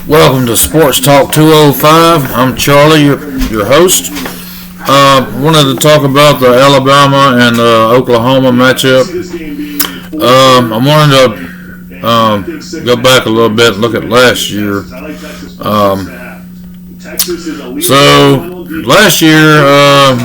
Welcome to Sports Talk 205. I'm Charlie, your host. Wanted to talk about the Alabama and Oklahoma matchup. I wanted to go back a little bit and look at last year. So last year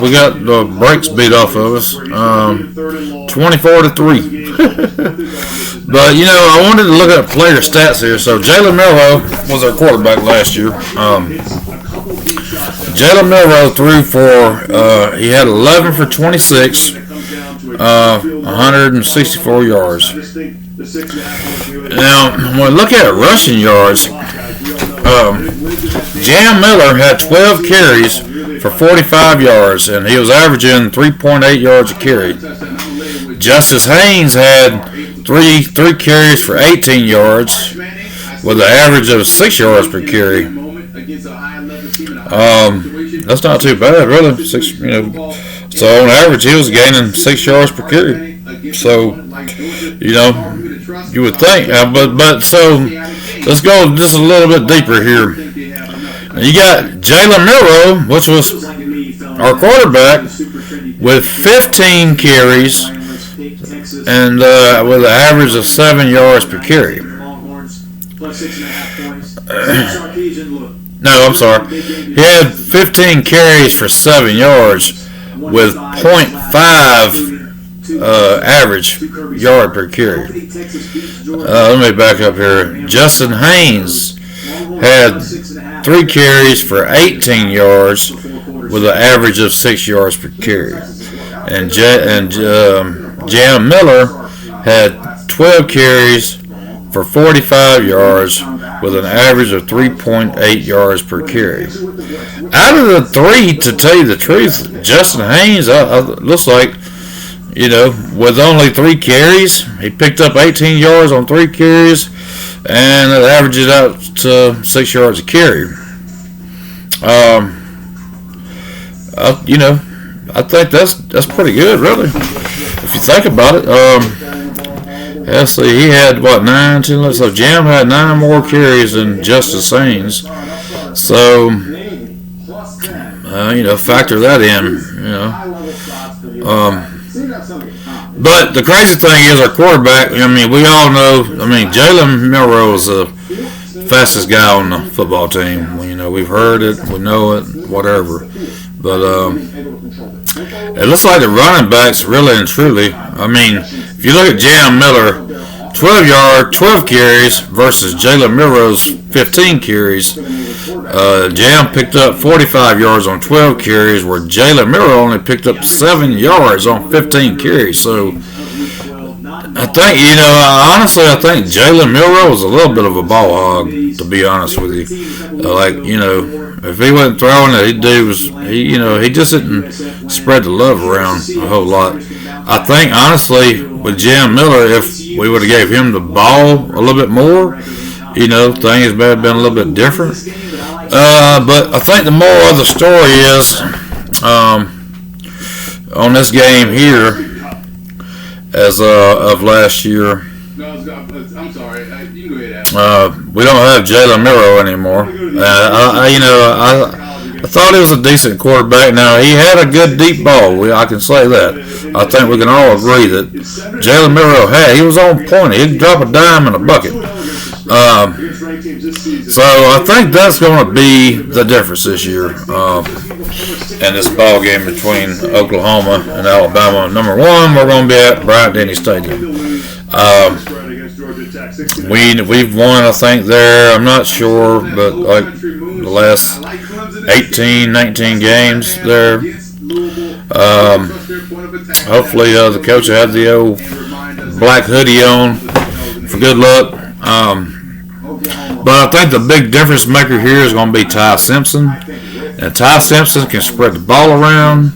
we got the brakes beat off of us, 24-3. But I wanted to look at player stats here. So Jalen Milroe was our quarterback last year. Jalen Milroe threw for he had 11 for 26, 164 yards. Now when we look at rushing yards, Jam Miller had 12 carries for 45 yards, and he was averaging 3.8 yards a carry. Justice Haynes had three carries for 18 yards, with an average of 6 yards per carry. That's not too bad, really. So on average, he was gaining 6 yards per carry. So, you would think, but so let's go just a little bit deeper here. You got Jalen Milroe, which was our quarterback, with 15 carries and with an average of 7 yards per carry. No, I'm sorry. He had 15 carries for 7 yards with 0.5 average yard per carry. Let me back up here. Justin Haynes had 3 carries for 18 yards with an average of 6 yards per carry. And Jam Miller had 12 carries for 45 yards with an average of 3.8 yards per carry. Out of the three, to tell you the truth, Justin Haynes looks like, with only 3 carries, he picked up 18 yards on 3 carries, and it averages out to 6 yards a carry. I think that's pretty good, really, if you think about it. Let's see, he had 9, 10. So Jam had 9 more carries than Justice Haynes. So factor that in. But the crazy thing is our quarterback. We all know. Jalen Milroe is the fastest guy on the football team. We've heard it, we know it, whatever. But it looks like the running backs really and truly. If you look at Jam Miller, 12 carries versus Jalen Milroe's 15 carries. Jam picked up 45 yards on 12 carries, where Jalen Milroe only picked up 7 yards on 15 carries. So I think, honestly, I think Jalen Milroe was a little bit of a ball hog, to be honest with you. If he wasn't throwing it, he just didn't spread the love around a whole lot. I think, honestly, with Jam Miller, if we would have gave him the ball a little bit more, things may have been a little bit different. But I think the moral of the story is, on this game here, as of last year, I'm sorry. You can go ahead. we don't have Jalen Milroe anymore. I thought he was a decent quarterback. Now, he had a good deep ball. I can say that. I think we can all agree that Jalen Milroe he was on point. He'd drop a dime in a bucket. So I think that's going to be the difference this year in this ball game between Oklahoma and Alabama. Number one, we're going to be at Bryant-Denny Stadium. We've won, I think, there. I'm not sure, but like the last 18, 19 games there. Hopefully the coach will have the old black hoodie on for good luck. But I think the big difference maker here is going to be Ty Simpson. And Ty Simpson can spread the ball around.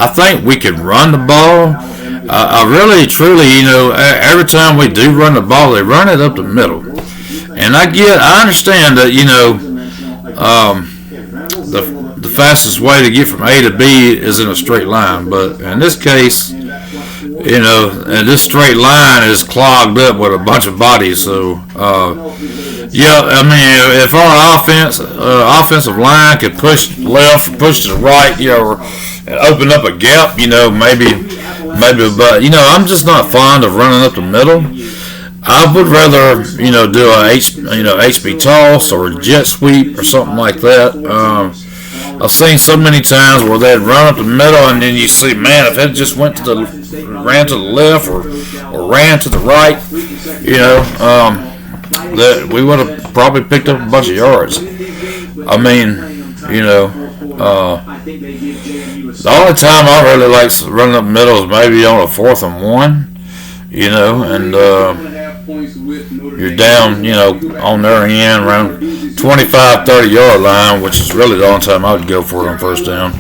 I think we can run the ball. I really, truly, every time we do run the ball, they run it up the middle. And I understand that, the fastest way to get from A to B is in a straight line. But in this case, you know, and this straight line is clogged up with a bunch of bodies. So, yeah, I mean, if our offensive line could push left, push to the right, you know, and open up a gap, you know, maybe, but you know, I'm just not fond of running up the middle. I would rather, you know, do a HB toss or a jet sweep or something like that. I've seen so many times where they'd run up the middle, and then you see, man, if it just ran to the left or ran to the right, you know, that we would have probably picked up a bunch of yards. I mean, you know, the only time I really like running up the middle is maybe on a 4th and 1, you know, and you're down, you know, on their end around 25-30 yard line, which is really the only time I would go for it on first down.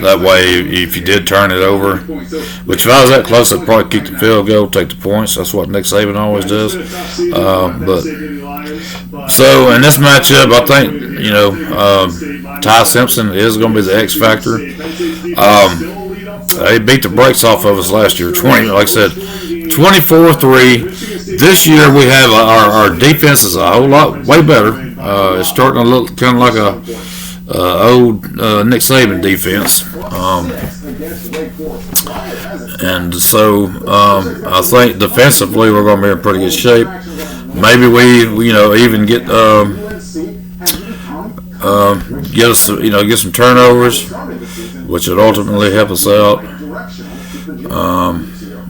That way, if you did turn it over, which if I was that close, I'd probably kick the field goal, take the points. That's what Nick Saban always does. But so in this matchup, I think, you know, Ty Simpson is going to be the X factor. They beat the brakes off of us last year. 24-3. This year we have our defense is a whole lot way better. It's starting to look kind of like a old Nick Saban defense. And so I think defensively we're going to be in pretty good shape. Maybe we you know, even get get some turnovers, which would ultimately help us out.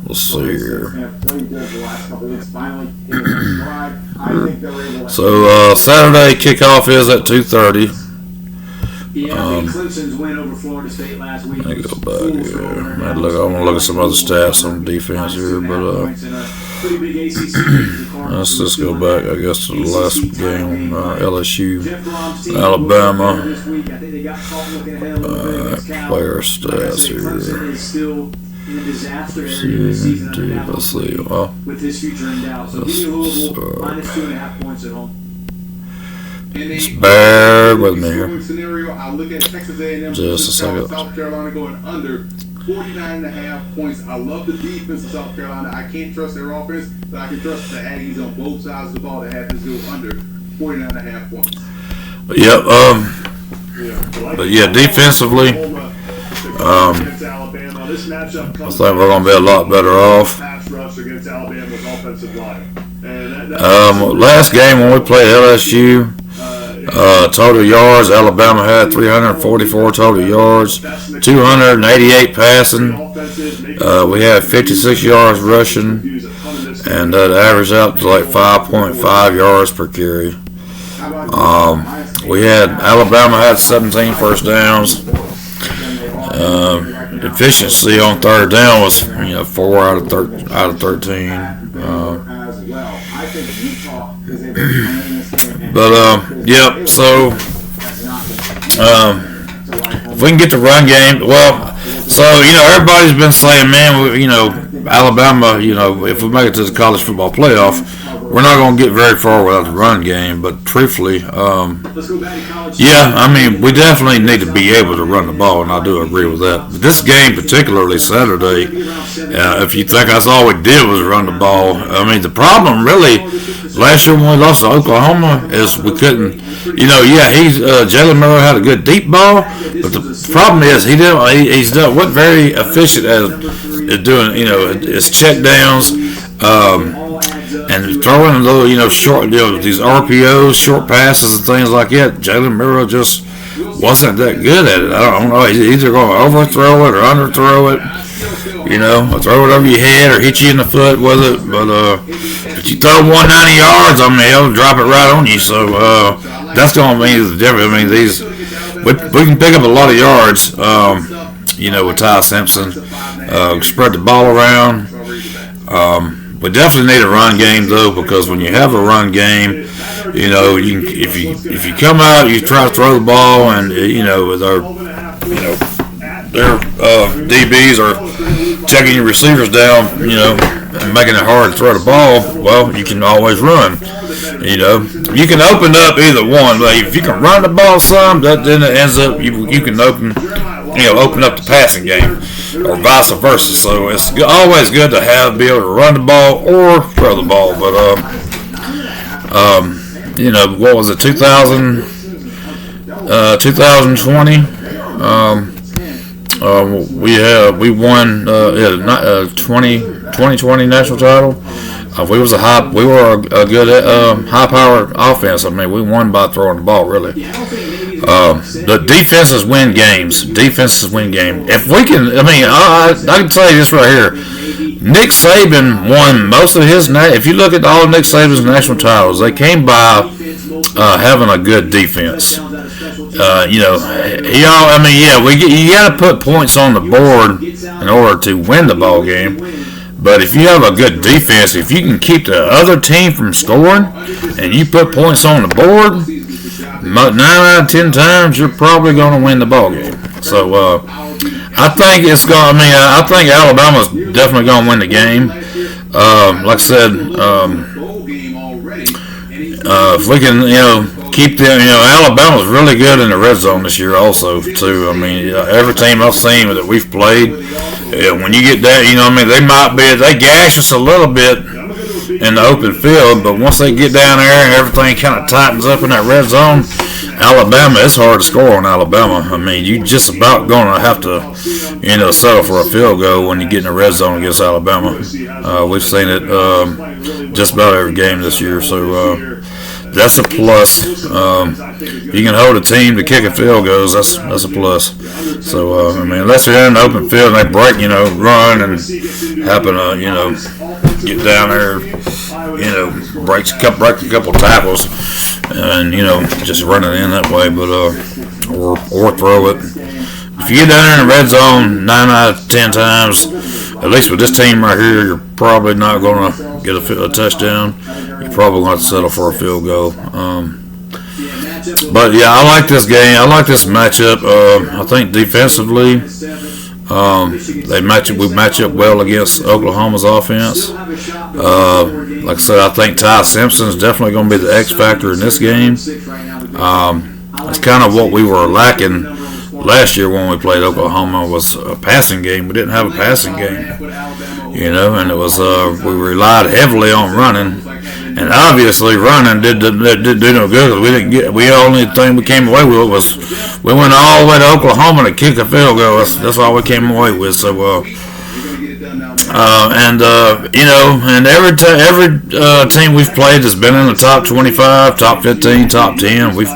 Let's see here. So Saturday kickoff is at 2:30. Clemson's win over Florida State last week. Let me go back here. I want to look at some other stats on defense here, but let's just go back, I guess, to the last game, LSU, Alabama. Player stats here. Let's see. Well, just bear with me here. Just a second. South Carolina going under 49.5 points. I love the defense of South Carolina. I can't trust their offense, but I can trust the Aggies on both sides of the ball to have this go under 49.5 points. Yep. But yeah, defensively, I think we're going to be a lot better off. Last game when we played LSU, total yards, Alabama had 344 total yards, 288 passing. We had 56 yards rushing, and that averaged out to like 5.5 yards per carry. Alabama had 17 first downs. Efficiency on third down was 4 out of 13. Yep. So if we can get the run game, everybody's been saying, man, Alabama, if we make it to the college football playoff, we're not going to get very far without the run game. But truthfully, we definitely need to be able to run the ball, and I do agree with that. But this game, particularly Saturday, if you think that's all we did was run the ball, the problem really last year when we lost to Oklahoma is we couldn't. Jalen Murray had a good deep ball, but the problem is wasn't very efficient at doing his check downs. And throwing little, short, these RPOs, short passes and things like that, Jalen Murray just wasn't that good at it. I don't know. He's either going to overthrow it or underthrow it, or throw it over your head or hit you in the foot with it. But if you throw 190 yards, he'll drop it right on you. So that's going to be the difference. We can pick up a lot of yards, with Ty Simpson. Spread the ball around. We definitely need a run game though, because when you have a run game, if you come out, you try to throw the ball, and their DBs are checking your receivers down, and making it hard to throw the ball. Well, you can always run. You can open up either one. But if you can run the ball some, then it ends up you can open open up the passing game, or vice versa. So it's always good to be able to run the ball or throw the ball. But what was it, 2020? We won 2020 national title. We were a good high-powered offense. I mean, we won by throwing the ball, really. The defenses win games. If we can, I can tell you this right here. Nick Saban won most of his. If you look at all of Nick Saban's national titles, they came by having a good defense. You got to put points on the board in order to win the ball game. But if you have a good defense, if you can keep the other team from scoring, and you put points on the board, 9 out of 10 times you're probably going to win the ball game. So I think I think Alabama's definitely going to win the game. Like I said, if we can, keep them, Alabama's really good in the red zone this year also, too. I mean, every team I've seen that we've played, when you get that, they gash us a little bit in the open field, but once they get down there and everything kind of tightens up in that red zone, Alabama, it's hard to score on Alabama. I mean, you just about going to have to, settle for a field goal when you get in the red zone against Alabama. We've seen it just about every game this year, so that's a plus. You can hold a team to kick a field goals. That's a plus. So unless they're in the open field and they break, run and happen to, get down there, break a couple tackles, and just run it in that way, but or throw it. If you get down there in the red zone 9 out of 10 times, at least with this team right here, you're probably not going to get a touchdown. You're probably going to settle for a field goal. But yeah, I like this game. I like this matchup. I think defensively, we match up well against Oklahoma's offense. Like I said, I think Ty Simpson's definitely going to be the X factor in this game. It's kind of what we were lacking last year when we played Oklahoma, was a passing game. We didn't have a passing game, and it was we relied heavily on running, and obviously running did no good, because the only thing we came away with was we went all the way to Oklahoma to kick a field goal. That's all we came away with. So and every team we've played has been in the top 25, top 15, top 10. We've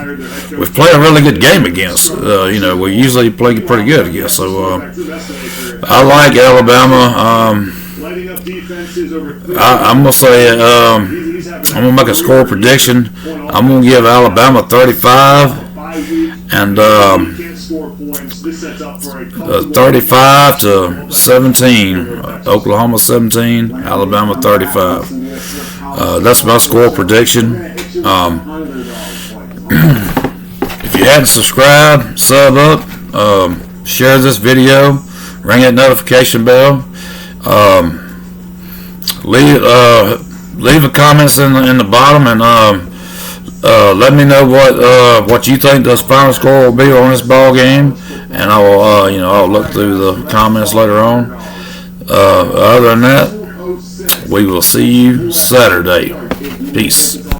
played a really good game against. We usually play pretty good against. So I like Alabama. I'm gonna say I'm gonna make a score prediction. I'm gonna give Alabama 35 and 35 to 17. Oklahoma 17, Alabama 35. That's my score prediction. If you hadn't subscribed, sub up, share this video, ring that notification bell, leave a comments in the bottom, and let me know what you think the final score will be on this ball game, and I will I'll look through the comments later on. Other than that, we will see you Saturday. Peace.